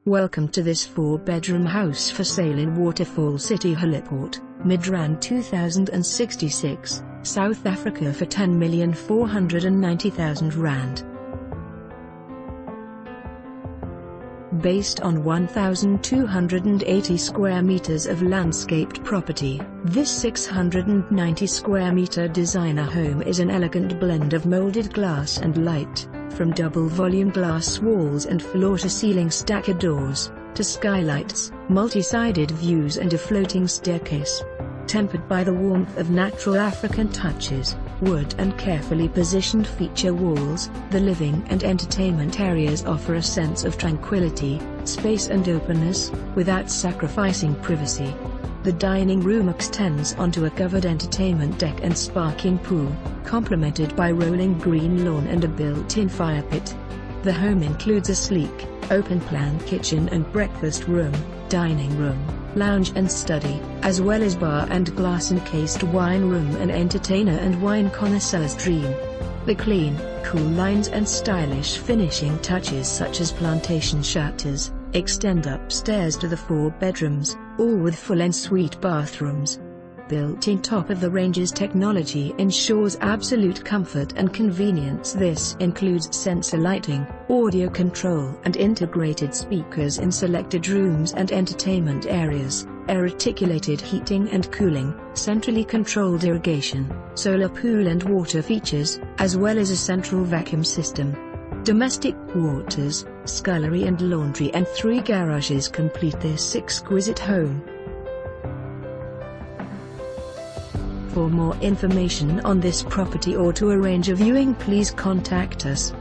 Welcome to this 4-bedroom house for sale in Waterfall City Heliport, Midrand 2066, South Africa for R10,490,000. Based on 1,280 square meters of landscaped property, this 690 square meter designer home is an elegant blend of molded glass and light, from double-volume glass walls and floor-to-ceiling stacker doors, to skylights, multi-sided views and a floating staircase. Tempered by the warmth of natural African touches, wood and carefully positioned feature walls, the living and entertainment areas offer a sense of tranquility, space and openness, without sacrificing privacy. The dining room extends onto a covered entertainment deck and sparkling pool, complemented by rolling green lawn and a built-in fire pit. The home includes a sleek, open-plan kitchen and breakfast room, dining room, lounge and study, as well as bar and glass-encased wine room and entertainer and wine connoisseur's dream. The clean, cool lines and stylish finishing touches such as plantation shutters, extend upstairs to the 4 bedrooms, all with full ensuite bathrooms. Built-in top-of-the-ranges technology ensures absolute comfort and convenience. This includes sensor lighting, audio control and integrated speakers in selected rooms and entertainment areas, air-reticulated heating and cooling, centrally controlled irrigation, solar pool and water features, as well as a central vacuum system. Domestic waters, scullery and laundry and 3 garages complete this exquisite home. For more information on this property or to arrange a viewing, please contact us.